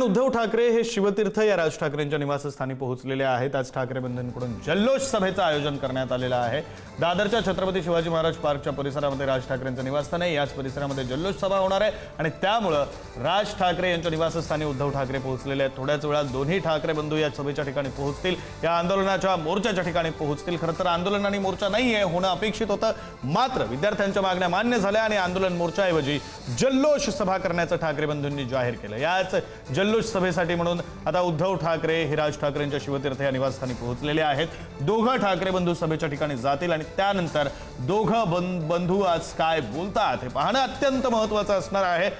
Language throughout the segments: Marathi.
उद्धव ठाकरे हे शिवतीर्थ या राज ठाकरेंच्या निवासस्थानी पोहोचलेले आहेत। आज ठाकरे बंधूंकडून जल्लोष सभेचं आयोजन करण्यात आलेलं आहे। दादरच्या छत्रपती शिवाजी महाराज पार्कच्या परिसरामध्ये राज ठाकरेंचं निवासस्थान आहे। याच परिसरामध्ये जल्लोष सभा होणार आहे आणि त्यामुळे राज ठाकरे यांच्या निवासस्थानी उद्धव ठाकरे पोहोचलेले आहेत। थोड्याच वेळात दोन्ही ठाकरे बंधू या सभेच्या ठिकाणी पोहोचतील, या आंदोलनाच्या मोर्चाच्या ठिकाणी पोहोचतील। खरं तर आंदोलन आणि मोर्चा नाहीये होणं अपेक्षित होतं, मात्र विद्यार्थ्यांच्या मागण्या मान्य झाल्या आणि आंदोलन मोर्चाऐवजी जल्लोष सभा करण्याचं ठाकरे बंधूंनी जाहीर केलं। याच जल्लोष सभेसाठी म्हणून आता उद्धव ठाकरे हे राज ठाकरेंच्या शिवतीर्थ या निवासस्थानी पोहोचलेले आहेत। दोघं ठाकरे बंधू सभेच्या ठिकाणी जातील आणि त्यानंतर दोघं बंधू आज काय बोलतात हे पाहणं अत्यंत महत्त्वाचं असणार आहे।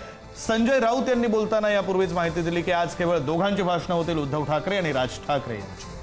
संजय राऊत यांनी बोलताना यापूर्वीच माहिती दिली की आज केवळ दोघांची भाषणं होतील, उद्धव ठाकरे आणि राज ठाकरे यांची।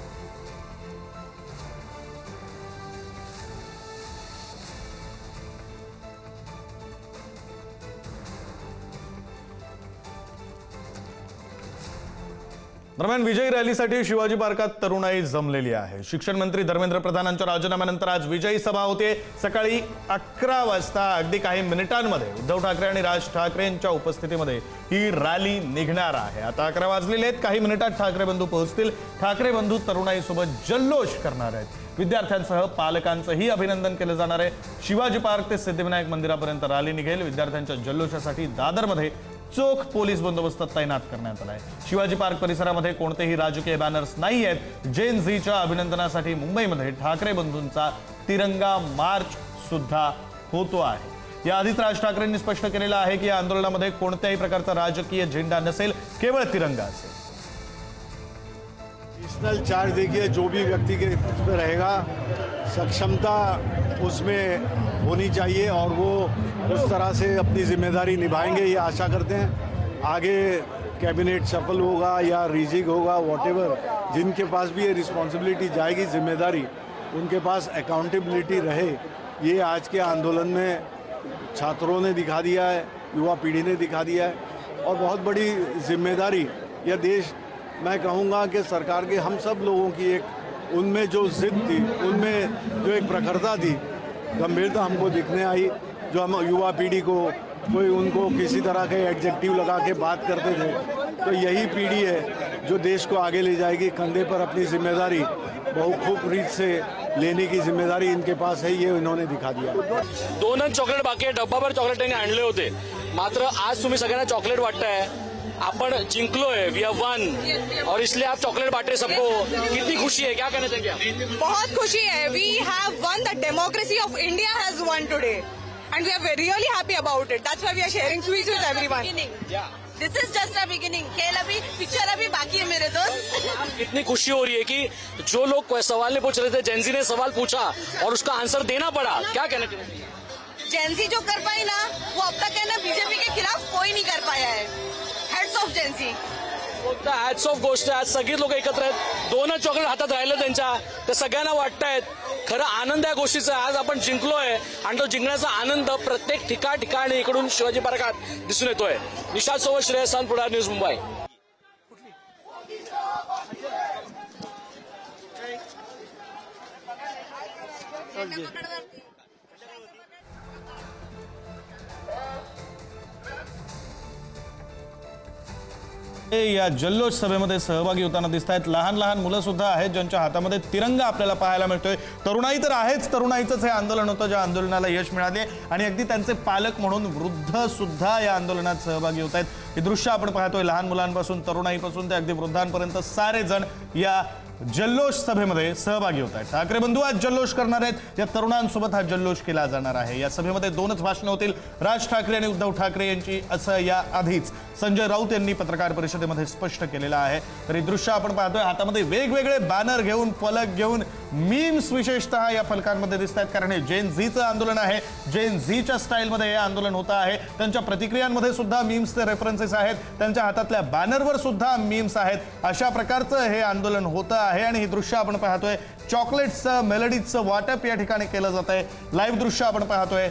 दरम्यान विजयी रॅलीसाठी शिवाजी पार्कात तरुणाई जमलेली आहे। शिक्षण मंत्री धर्मेंद्र प्रधानांच्या राजीनाम्यानंतर आज विजयी सभा होते। सकाळी 11 वाजता अगदी काही मिनिटांमध्ये उद्धव ठाकरे आणि राज ठाकरेंच्या उपस्थितीमध्ये ही रॅली निघणार आहे। आता 11 वाजलेले आहेत, काही मिनिटात ठाकरे बंधू पोहोचतील। ठाकरे बंधू तरुणाईसोबत जल्लोष करणार आहेत। विद्यार्थ्यांसह पालकांचंही अभिनंदन केलं जाणार आहे। शिवाजी पार्क ते सिद्धिविनायक मंदिरापर्यंत रॅली निघेल। विद्यार्थ्यांच्या जल्लोषासाठी दादरमध्ये चोख पोलीस बंदोबस्त तैनात करण्यात आला आहे। शिवाजी पार्क परिसरामध्ये कोणतेही राजकीय बॅनर्स नाही आहेत। जेन झीच्या अभिनंदनासाठी मुंबईमध्ये ठाकरे बंधूंचा तिरंगा मार्च सुद्धा होतो आहे। याआधीच राज ठाकरेंनी स्पष्ट केलेलं आहे की या आंदोलनामध्ये कोणत्याही प्रकारचा राजकीय झेंडा नसेल, केवळ तिरंगा असेल। नेशनल चार्ज देखिए, जो भी व्यक्ति के उसमें रहेगा, सक्षमता उसमें होनी चाहिए और वो उस तरह से अपनी जिम्मेदारी निभाएंगे, ये आशा करते हैं। आगे कैबिनेट सफल होगा या रिजिग होगा, वॉटेवर, जिनके पास भी ये रिस्पॉन्सिबिलिटी जाएगी, जिम्मेदारी, उनके पास अकाउंटेबिलिटी रहे। ये आज के आंदोलन में छात्रों ने दिखा दिया है, युवा पीढ़ी ने दिखा दिया है और बहुत बड़ी जिम्मेदारी यह देश, मैं कहूँगा कि सरकार के हम सब लोगों की एक उनमें जो जिद थी, उनमें जो एक प्रखरता थी, गंभीरता हमको दिखने आई। जो हम युवा पीढ़ी को कोई उनको किसी तरह के एडजेक्टिव लगा के बात करते थे, तो यही पीढ़ी है जो देश को आगे ले जाएगी। कंधे पर अपनी जिम्मेदारी खूब रीत से लेने की जिम्मेदारी इनके पास है, ये इन्होंने दिखा दिया। दोनच चॉकलेट बाकी आहे, डब्बाभर चॉकलेट त्यांनी आणले होते, मात्र आज तुम्ही सगळ्यांना चॉकलेट वाटताय। आपण जिंकलोय, वी हैव वन, और इसलिए आप चॉकलेट बांटे सबको। कितनी खुशी है, क्या कहना चाहेंगे आप? बहुत खुशी है। We have won, the democracy of India has won today and we are really happy about it. That's why we are sharing sweets with everyone. Yeah. This is just the beginning. खेल अभी, पिक्चर अभी बाकी है मेरे दोस्त। इतनी खुशी हो रही है कि जो लोग सवाल नहीं पूछ रहे थे, जेनजी ने सवाल पूछा और उसका आंसर देना पड़ा। क्या कहना चाहिए? जेनजी जो कर पाई ना, वो अब तक है ना बीजेपी के खिलाफ कोई नहीं कर पाया है। Heads of Gen Z. Hats off गोष्ट आहे, आज सगळी लोक एकत्र आहेत। दोनच चॉकलेट हातात राहिलं त्यांच्या, ते सगळ्यांना वाटतायत। खरं आनंद या गोष्टीचा, आज आपण जिंकलोय आणि तो जिंकण्याचा आनंद प्रत्येक ठिकाणी इकडून शिवाजी पार्कात दिसून येतोय। निशाद सोबत श्रेयस पुढार न्यूज मुंबई। या जल्लोष सभेमध्ये सहभागी होताना दिसत आहेत। लहान लहान मुलं सुद्धा आहेत ज्यांच्या हातामध्ये तिरंगा आपल्याला पाहायला मिळतोय। तरुणाई तर आहेच, तरुणाईचंच हे आंदोलन होतं ज्या आंदोलनाला यश मिळाले आणि अगदी त्यांचे पालक म्हणून वृद्ध सुद्धा या आंदोलनात सहभागी होत आहेत। हे दृश्य आपण पाहतोय, लहान मुलांपासून तरुणाईपासून ते अगदी वृद्धांपर्यंत सारे जण या जल्लोष सभेमध्ये सहभागी होत आहेत। ठाकरे बंधू आज जल्लोष करणार आहेत, या तरुणांसोबत हा जल्लोष केला जाणार आहे। या सभेमध्ये दोनच भाषणं होतील, राज ठाकरे आणि उद्धव ठाकरे यांची, असं या आधीच संजय राऊत यांनी पत्रकार परिषदेमध्ये स्पष्ट केलेलं आहे। तर हे दृश्य आपण पाहतोय, हातामध्ये वेगवेगळे बॅनर घेऊन, फलक घेऊन, मीम्स विशेषतः या फलकांमध्ये दिसत आहेत, कारण हे जेन झीचं आंदोलन आहे। जेन झीच्या स्टाईलमध्ये हे आंदोलन होतं आहे। त्यांच्या प्रतिक्रियांमध्ये सुद्धा मीम्सचे रेफरन्सेस आहेत, त्यांच्या हातातल्या बॅनरवर सुद्धा मीम्स आहेत। अशा प्रकारचं हे आंदोलन होतं आहे आणि हे दृश्य आपण पाहतोय, चॉकलेट्सचं, मेलडीजचं वाटप या ठिकाणी केलं जात आहे। लाईव्ह दृश्य आपण पाहतोय,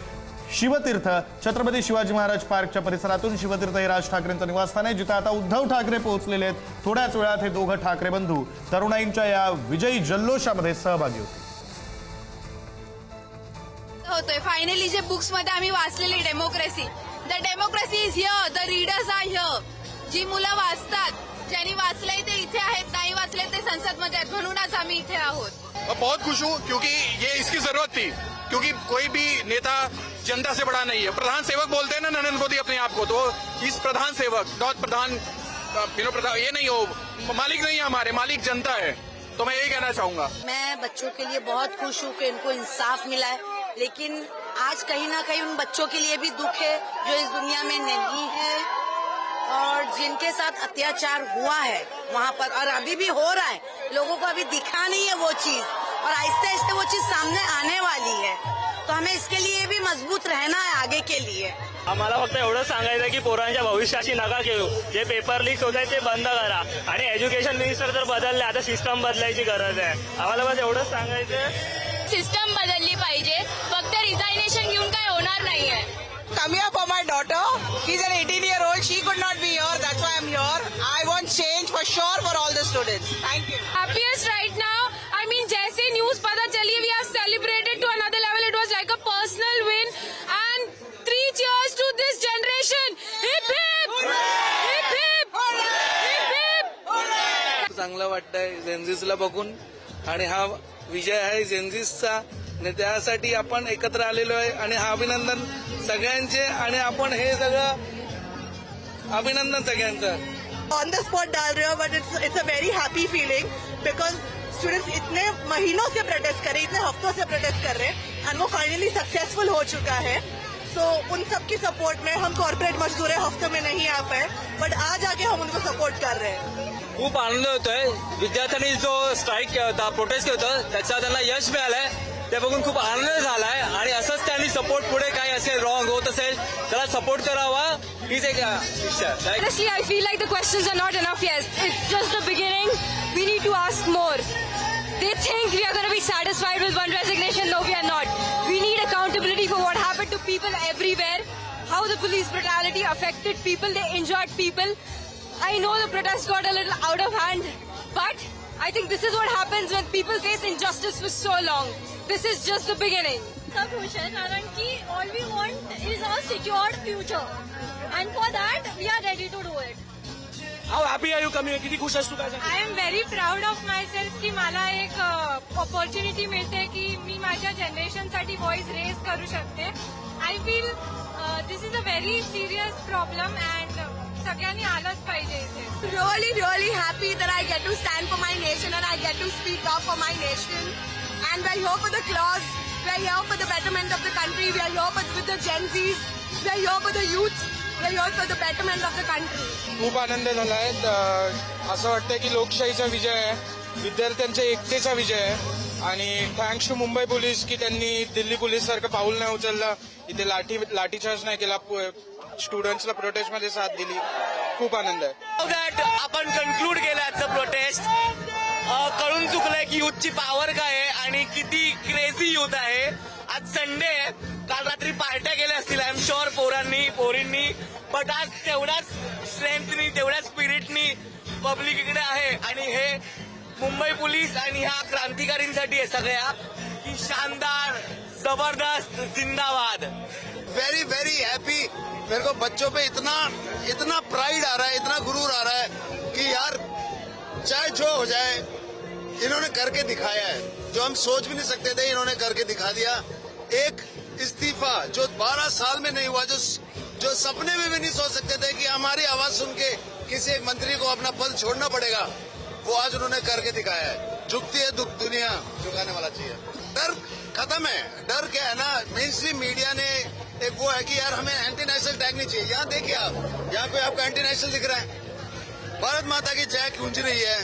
शिवतीर्थ छत्रपती शिवाजी महाराज पार्कच्या परिसरातून शिवतीर्थ हे राज ठाकरेंचं निवासस्थान आहे, जिथे आता उद्धव ठाकरे पोहोचलेले आहेत। थोड्याच वेळात हे दोघं ठाकरे बंधू तरुणाईंच्या या विजयी जल्लोषामध्ये सहभागी होतोय। फायनली जे बुक्स मध्ये आम्ही वाचलेली democracy, the democracy is here, the readers are here. जी मुलं वाचतात, आम्ही इथे आहोत. मैं बहुत खुश हूँ क्योंकि ये इसकी जरूरत थी, क्योंकि कोई भी नेता जनता से बड़ा नहीं है. प्रधान सेवक बोलते हैं ना नरेंद्र मोदी अपने आप को, तो इस प्रधान सेवक नॉट प्रधान प्रधान ये नहीं हो, मालिक नहीं है हमारे, मालिक जनता है. तो मैं यही कहना चाहूंगा. मैं बच्चों के लिए बहुत खुश हूँ कि इनको इंसाफ मिला है, लेकिन आज कहीं ना कहीं उन बच्चों के लिए भी दुख है जो इस दुनिया में नहीं है और जिनके साथ अत्याचार हुआ है वहाँ पर, और अभी भी हो रहा है. लोगों को अभी दिखा नहीं है वो चीज, और आहिस्ते आहिस्ते वो चीज सामने आने वाली है. तो हमें इसके लिए भी मजबूत रहना है आगे के लिए. आम्हाला फक्त एवढं सांगायचं की पोरांच्या भविष्याची नका घेऊ. जे पेपर लीक होत आहे ते बंद करा, आणि एज्युकेशन मिनिस्टर तर बदलले, आता सिस्टम बदलायची गरज आहे. आम्हाला बस एवढंच सांगायचं. सिस्टम बदलली पाहिजे, फक्त रिझायनेशन घेऊन काय होणार नाहीये. Come here for my daughter. She's an 18-year-old. She could not be here. That's why I'm here. I want change for sure for all the students. Thank you. Happiest right now. I mean, जैसे न्यूज पता चली, we have celebrated to another level. It was like a personal win. And 3 cheers to this generation. Hip hip! Hip hip! Hip hip! चांगलं वाटतंय जेनझीसला बघून, आणि हा विजय आहे जेनझीसचा, आणि त्यासाठी आपण एकत्र आलेलो आहे. आणि हा अभिनंदन सगळ्यांचे, आणि आपण हे सगळं अभिनंदन सगळ्यांचं. On the spot डाल रहे हो, but it's a very happy feeling because students इतने महीनों से प्रोटेस्ट कर रहे हैं, इतने हफ्तों से प्रोटेस्ट कर रहे हैं, और वो फाइनली सक्सेसफुल हो चुका है. सो उन सबकी सपोर्ट में हम कॉर्पोरेट मजदूर हफ्तों में नहीं आ पाए, बट आज आके हम उनको सपोर्ट कर रहे हैं. खूप आनंद होतोय. विद्यार्थ्यांनी जो स्ट्राईक केला होता, प्रोटेस्ट केलं होतं, त्याचा त्यांना यश मिळालंय. ते बघून खूप आनंद झालाय, आणि असंच त्यांनी सपोर्ट पुढे काही असेल रॉंग होत असेल त्याला सपोर्ट करावा. हीच एक इच्छा. Honestly, I feel like the questions are not enough yet. It's just the beginning. We need to ask more. They think we are going to be satisfied with one resignation. No, we are not. We need accountability for what happened to people everywhere. How the police brutality affected people. They injured people. I know the protest got a little out of hand, but I think this is what happens when people face injustice for so long. This is just the beginning. सब खुश है कारण कि all we want is a secured future and for that we are ready to do it. How happy are you coming here? किती खुश आहेस तू? काय सांगते? I am very proud of myself की मला एक opportunity मिळते की मी माझ्या जनरेशनसाठी व्हॉइस रेज करू शकते. I feel this is a very serious problem and सगळ्यांनी आलंच पाहिजे इथे. Really, really happy that I get to stand for my nation and I get to speak up for my nation. And we're here for the cause. We're here for the betterment of the country. We're here with the Gen Zs. We're here for the youth. We're here for the betterment of the country. खूप आनंद झालाय. असं वाटतंय की लोकशाहीचा विजय आहे, विद्यार्थ्यांच्या एकतेचा विजय आहे. आणि थँक्स टू मुंबई पोलीस की त्यांनी दिल्ली पोलीस सारखं पाऊल नाही उचललं, इथे लाठीचार्ज नाही केला, स्टुडंट्सला प्रोटेस्टमध्ये साथ दिली. खूप आनंद आहे. आपण कन्क्लूड केलं आजचं प्रोटेस्ट. कळून चुकलंय की युथची पॉवर काय आहे आणि किती क्रेझी युथ आहे. आज संडे आहे, काल रात्री पार्ट्या केल्या असतील आय एम शुअर पोरींनी, बट आज तेवढ्याच स्ट्रेंथनी तेवढ्याच स्पिरिटनी पब्लिक इकडे आहे. आणि हे मुंबई पोलीस आणि ह्या क्रांतिकारींसाठी आहे सगळ्या की शानदार जबरदस्त जिंदाबाद. Very very happy. मेरे को बच्चों पे इतना प्राइड आ रहा है, इतना गुरूर आ रहा है कि यार चाहे जो हो जाए इन्होंने करके दिखाया है. जो हम सोच भी नहीं सकते थे इन्होंने करके दिखा दिया. एक इस्तीफा जो 12 साल में नहीं हुआ, जो सपने में भी नहीं सोच सकते थे कि हमारी आवाज सुन के किसी एक मंत्री को अपना पद छोड़ना पड़ेगा, वो आज उन्होंने करके दिखाया है. झुकती है दुनिया, झुकाने वाला चाहिए. डर खत्म है. डर क्या है ना, मेन स्ट्रीम मीडिया ने एक वो है कि यार हमें एंटी नेशनल टैग नहीं चाहिए. यहाँ देखिए आप, यहाँ पे आपको एंटी नेशनल दिख रहा है. भारत माता की जय गूंज रही है,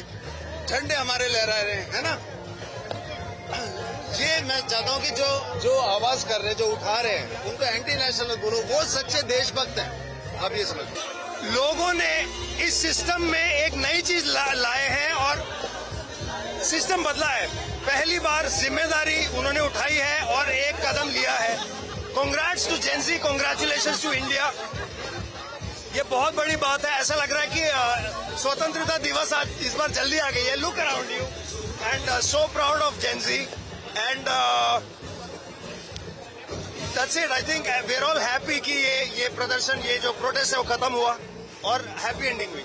झंडे हमारे लहरा रहे हैं, है ना. ये मैं चाहता हूँ कि जो आवाज कर रहे हैं, जो उठा रहे हैं, उनको एंटी नेशनल बोलो, वो सच्चे देशभक्त हैं. आप ये समझ. लोगों ने इस सिस्टम में एक नई चीज लाए हैं और सिस्टम बदला है. पहली बार जिम्मेदारी उन्होंने उठाई है और एक कदम लिया है. Congrats to Gen Z, congratulations to India. ये बहुत बड़ी बात है. ऐसा लग रहा है कि स्वतंत्रता दिवस आज इस बार जल्दी आ गई है. Look around you and so proud of Gen Z and that's it. I think we are all happy कि ये प्रदर्शन, ये जो प्रोटेस्ट है वो खत्म हुआ और हैप्पी एंडिंग हुई.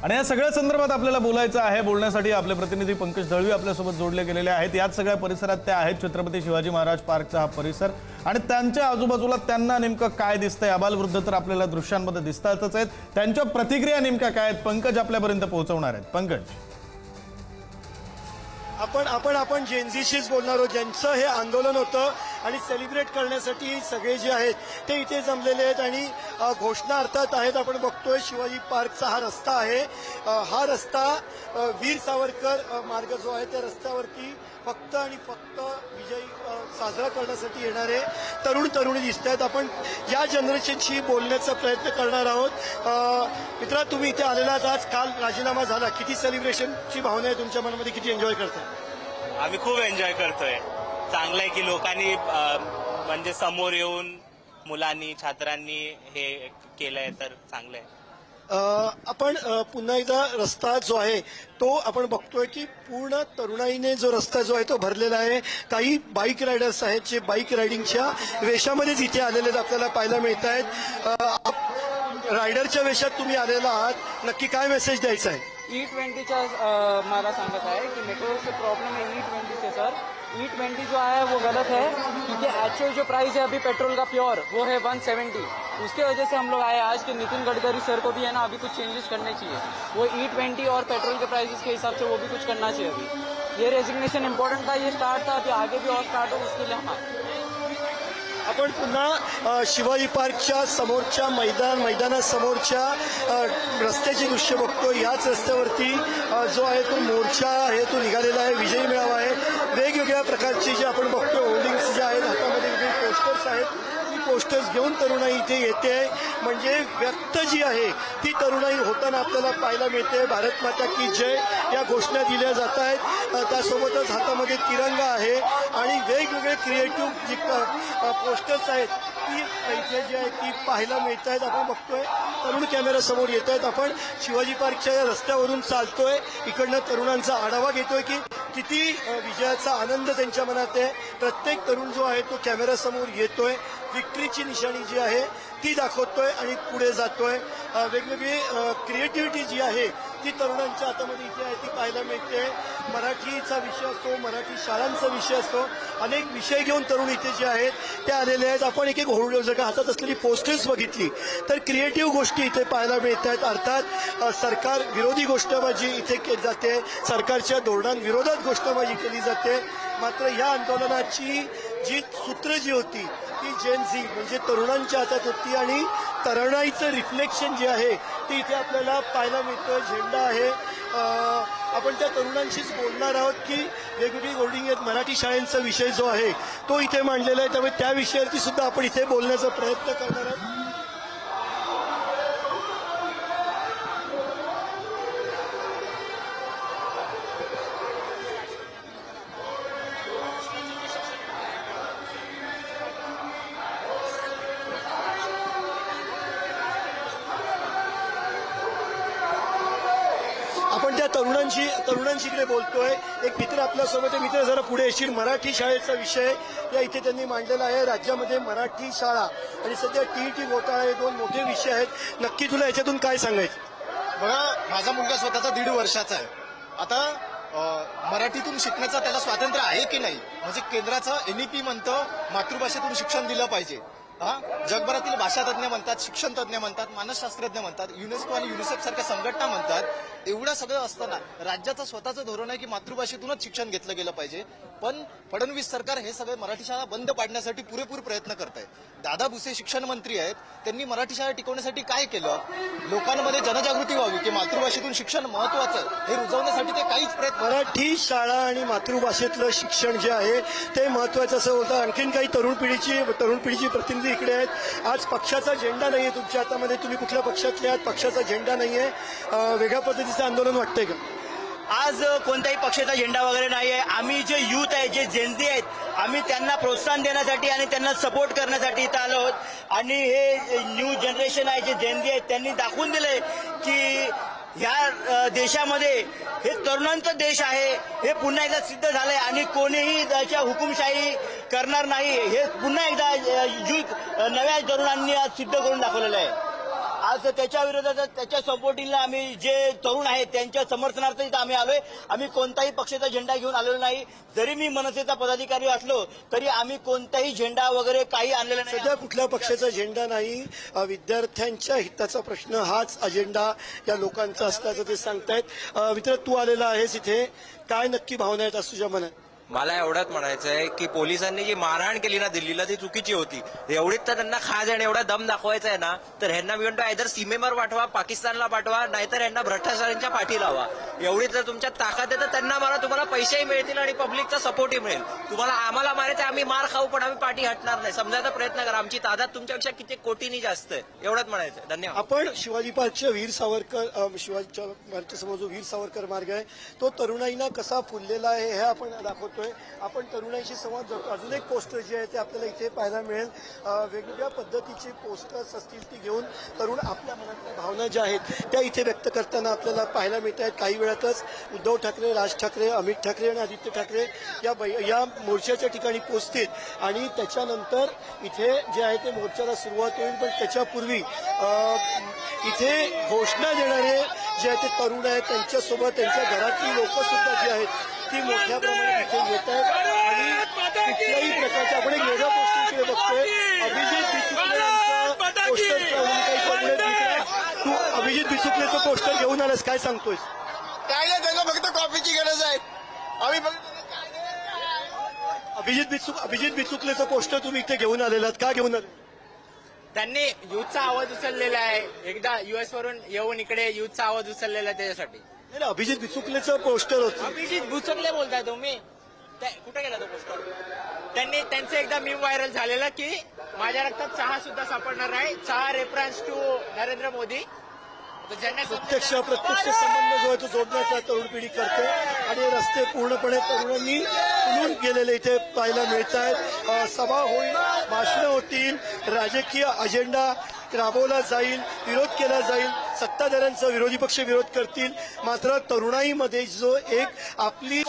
आणि या सगळ्या संदर्भात आपल्याला बोलायचं आहे. बोलण्यासाठी आपले प्रतिनिधी पंकज दळवी आपल्यासोबत जोडले गेलेले आहेत. याच सगळ्या परिसरात ते आहेत. छत्रपती शिवाजी महाराज पार्कचा हा परिसर आणि त्यांच्या आजूबाजूला त्यांना नेमकं काय दिसतंय. आबालवृद्ध तर आपल्याला दृश्यांमध्ये दिसतातच आहेत. त्यांच्या प्रतिक्रिया नेमक्या काय आहेत पंकज आपल्यापर्यंत पोहोचवणार आहेत. पंकज, आपण जेनझीशीच बोलणार आहोत, ज्यांचं हे आंदोलन होतं आणि सेलिब्रेट करण्यासाठी सगळे जे आहेत ते इथे जमलेले आहेत आणि घोषणा अर्थात आहेत. आपण बघतोय शिवाजी पार्कचा हा रस्ता आहे. हा रस्ता वीर सावरकर मार्ग जो आहे त्या रस्त्यावरती फक्त आणि फक्त विजय साजरा करण्यासाठी येणारे तरुण तरुणी दिसत आहेत. आपण या जनरेशनशी बोलण्याचा प्रयत्न करणार आहोत. मित्रा, तुम्ही इथे आलेला आहात. आज काल राजीनामा झाला. किती सेलिब्रेशनची भावना आहे तुमच्या मनामध्ये? किती एन्जॉय करताय? आम्ही खूप एन्जॉय करतोय. चांगलं आहे की लोकांनी म्हणजे समोर येऊन मुलांनी छात्रांनी हे केलंय तर चांगलं आहे. आपण पुन्हा एकदा रस्ता जो आहे तो आपण बघतोय की पूर्ण तरुणाईने जो रस्ता जो आहे तो भरलेला आहे. काही बाईक रायडर्स आहेत जे बाईक रायडिंगच्या वेशामध्येच इथे आलेले आपल्याला पाहायला मिळत आहेत. रायडरच्या वेशात तुम्ही आलेला आहात, नक्की काय मेसेज द्यायचा आहे? E20च्या मला सांगत आहे कि मेट्रो से प्रॉब्लम है E20 से सर. E20 जो है वो गलत है क्योंकि एक्चुअल जो प्राइस है अभी पेट्रोल का प्योर वो है 170. उसके वजह से हम लोग आए आज कि नितिन गडकरी सर को भी है ना अभी कुछ चेंजेस करने चाहिए. वो E20 और पेट्रोल के प्राइसेस के हिसाब से वो भी कुछ करना चाहिए. अभी ये रेजिग्नेशन इम्पोर्टेंट था, ये स्टार्ट था, अभी आगे भी और स्टार्ट हो उसके लिए हम आपण पुन्हा शिवाजी पार्कच्या समोरच्या मैदानासमोरच्या रस्त्याची दृश्य बघतो. याच रस्त्यावरती जो आहे तो मोर्चा आहे तो निघालेला आहे. विजयी मेळावा आहे. वेगवेगळ्या प्रकारचे जे आपण बघतो होर्डिंग्स जे आहेत, हातामध्ये वेगवेगळे पोस्टर्स आहेत. ती पोस्टर्स घेऊन तरुणाई इथे येते. म्हणजे व्यक्त जी आहे ती तरुणाई होताना आपल्याला पाहायला मिळते. भारत माता की जय या घोषणा दिल्या जात आहेत. त्यासोबतच हातामध्ये तिरंगा आहे आणि वेगवेगळे क्रिएटिव्ह जी पोस्टर्स आहेत ती इथे जी आहे ती पाहायला मिळत आहेत. आपण बघतोय तरुण कॅमेऱ्यासमोर येत आहेत. आपण शिवाजी पार्कच्या या रस्त्यावरून चालतोय. इकडनं तरुणांचा आढावा घेतोय की किती विजयाचा आनंद त्यांच्या मनात आहे. प्रत्येक तरुण जो आहे तो कॅमेऱ्यासमोर येतोय, विक्ट्रीची निशाणी जी आहे ती दाखवतोय आणि पुढे जातोय. वेगवेगळी क्रिएटिव्हिटी जी आहे ती तरुणांच्या हातामध्ये इथे आहे ती पाहायला मिळते. मराठीचा विषय असतो, मराठी शाळांचा विषय असतो, अनेक विषय घेऊन तरुण इथे जे आहेत ते आलेले आहेत. आपण एक एक जर का हातात असलेली पोस्टर्स बघितली तर क्रिएटिव्ह गोष्टी इथे पाहायला मिळत आहेत. अर्थात सरकार विरोधी घोषणाबाजी इथे केली जाते, सरकारच्या धोरणांविरोधात घोषणाबाजी केली जाते. मात्र या आंदोलनाची जी सूत्र जी होती ती जेन झी म्हणजे तरुणांच्या हातात होती आणि तरुणाईचं रिफ्लेक्शन जे आहे ते इथे आपल्याला पाहायला मिळतं. झेंडा आहे. आपण त्या तरुणांशीच बोलणार आहोत की वेगवेगळी होर्डिंग आहेत. मराठी शाळेंचा विषय जो आहे तो इथे मांडलेला आहे, त्यामुळे त्या विषयावरती सुद्धा आपण इथे बोलण्याचा प्रयत्न करणार आहोत. आपण त्या तरुणांशीकडे बोलतोय. एक मित्र आपल्यासोबत आहे. मित्र जरा पुढे येशील. मराठी शाळेचा विषय या इथे त्यांनी मांडलेला आहे. राज्यामध्ये मराठी शाळा आणि सध्या टीईटी घोटाळा हे दोन मोठे विषय आहेत. नक्की तुला याच्यातून काय सांगायचं? बघा, माझा मुलगा स्वतःचा 1.5 वर्षाचा आहे. आता मराठीतून शिकण्याचं त्याला स्वातंत्र्य आहे की नाही? म्हणजे केंद्राचं NEP म्हणतं मातृभाषेतून शिक्षण दिलं पाहिजे. जगभरातील भाषा तज्ज्ञ म्हणतात, शिक्षण तज्ज्ञ म्हणतात, मानसशास्त्रज्ञ म्हणतात, युनेस्को आणि युनिसेफ सारख्या संघटना म्हणतात. एवढं सगळं असताना राज्याचं स्वतःचं धोरण आहे की मातृभाषेतूनच शिक्षण घेतलं गेलं पाहिजे. पण फडणवीस सरकार हे सगळे मराठी शाळा बंद पाडण्यासाठी पुरेपूर प्रयत्न करत आहे. दादा भुसे शिक्षण मंत्री आहेत, त्यांनी मराठी शाळा टिकवण्यासाठी काय केलं? लोकांमध्ये जनजागृती व्हावी की मातृभाषेतून शिक्षण महत्वाचं आहे हे रुजवण्यासाठी ते काहीच प्रयत्न. मराठी शाळा आणि मातृभाषेतलं शिक्षण जे आहे ते महत्वाचं असं होतं. आणखीन काही तरुण पिढीची प्रतिनिधी इकडे आहेत. आज पक्षाचा झेंडा नाहीये तुमच्या हातामध्ये, तुम्ही कुठल्या पक्षातले आहात? पक्षाचा झेंडा नाहीये. वेगळ्या पद्धतीचं आंदोलन वाटतंय का? आज कोणत्याही पक्षाचा झेंडा वगैरे नाही आहे. आम्ही जे यूथ आहे, जे जेनझी आहेत, आम्ही त्यांना प्रोत्साहन देण्यासाठी आणि त्यांना सपोर्ट करण्यासाठी इथं आलो आहोत. आणि हे न्यू जनरेशन आहे जे जेनझी आहेत त्यांनी दाखवून दिलंय की ह्या देशामध्ये हे तरुणांचा देश आहे. हे पुन्हा एकदा सिद्ध झालंय आणि कोणीही त्याच्या हुकुमशाही करणार नाही. हे पुन्हा एकदा यूथ नव्या तरुणांनी आज सिद्ध करून दाखवलेलं आहे. आज असं त्याच्या विरोधात त्याच्या सपोर्टिंगला आम्ही जे तरुण आहेत त्यांच्या समर्थनार्थ इथं आम्ही आलोय. आम्ही कोणताही पक्षाचा झेंडा घेऊन आलेलो नाही. जरी मी मनसेचा पदाधिकारी असलो तरी आम्ही कोणताही झेंडा वगैरे काही आणलेला नाही. सध्या कुठल्या पक्षाचा झेंडा नाही. विद्यार्थ्यांच्या हिताचा प्रश्न हाच अजेंडा या लोकांचा असल्याचं ते सांगतायत. मित्र, तू आलेला आहेस इथे, काय नक्की भावना आहेत आज तुझ्या मनात? मला एवढंच म्हणायचं आहे की पोलिसांनी जी मारहाण केली ना दिल्लीला ती चुकीची होती. एवढीच तर त्यांना खाज आणि एवढा दम दाखवायचा आहे ना, तर ह्यांना मी म्हणतो आयदर सीमेवर पाठवा, पाकिस्तानला पाठवा, नाहीतर ह्यांना भ्रष्टाचारांच्या पाठी लावा. एवढीच जर तुमच्या ताकद आहे तर त्यांना मारा, तुम्हाला पैसेही मिळतील आणि पब्लिकचा सपोर्टही मिळेल. तुम्हाला आम्हाला मारायचं, आम्ही मार खाऊ पण आम्ही पाठी हटणार नाही. समजायचा प्रयत्न करा, आमची तादाद तुमच्यापेक्षा किती कोटींनी जास्त आहे. एवढंच म्हणायचं. धन्यवाद. आपण शिवाजी पार्कच्या वीर सावरकर शिवाजी पार्कच्या समोर जो वीर सावरकर मार्ग आहे तो तरुणाईना कसा फुललेला आहे हे आपण दाखवतोय. आपण तरुणाईशी संवाद जोडतो. अजून एक पोस्टर जे आहे ते आपल्याला इथे पाहायला मिळेल. वेगवेगळ्या पद्धतीचे पोस्टर्स असतील ती घेऊन तरुण आपल्या मनातल्या भावना ज्या आहेत त्या इथे व्यक्त करताना आपल्याला पाहायला मिळत आहेत. काही वेळातच उद्धव ठाकरे, राज ठाकरे, अमित ठाकरे आणि आदित्य ठाकरे या मोर्चाच्या ठिकाणी पोहोचतील आणि त्याच्यानंतर इथे जे आहे ते मोर्चाला सुरुवात होईल. पण त्याच्यापूर्वी इथे घोषणा देणारे जे आहे ते तरुण आहेत त्यांच्यासोबत त्यांच्या घरातली लोक सुद्धा जी आहेत ती मोठ्या प्रमाणात इथे येत आहेत आणि कुठल्याही प्रकारचे आपण एक वेगळा पोस्टर इकडे बघतोय. अभिजित बिचुकले यांचा पोस्टर तू अभिजित बिचुकलेचं पोस्टर घेऊन आलास, काय सांगतोयस? काय नाही, त्यांना फक्त कॉफीची गरज आहे. आम्ही अभिजित बिचुकलेचं पोस्टर तुम्ही इथे घेऊन आलेलात, का घेऊन आले? त्यांनी युथचा आवाज उचललेला आहे. एकदा युएस वरून येऊन इकडे युथचा आवाज उचललेला आहे त्याच्यासाठी. नाही, अभिजित बिचुकलेचं पोस्टर होतं. अभिजित बुचकले बोलताय तुम्ही? कुठे गेला तो पोस्टर? त्यांचं एकदा मीम व्हायरल झालेलं की माझ्या रक्तात चहा सुद्धा सापडणार नाही. चहा रेफरन्स टू नरेंद्र मोदी. प्रत्यक्ष संबंध जो आहे तो जोडण्याचा तरुण पिढी करते आणि रस्ते पूर्णपणे तरुणांनी फुलून गेलेले इथे पाहायला मिळत आहेत. सभा होईल, भाषणं होतील, राजकीय अजेंडा राबवला जाईल, विरोध केला जाईल, सत्ताधाऱ्यांचा विरोधी पक्ष विरोध करतील. मात्र तरुणाईमध्ये जो एक आपली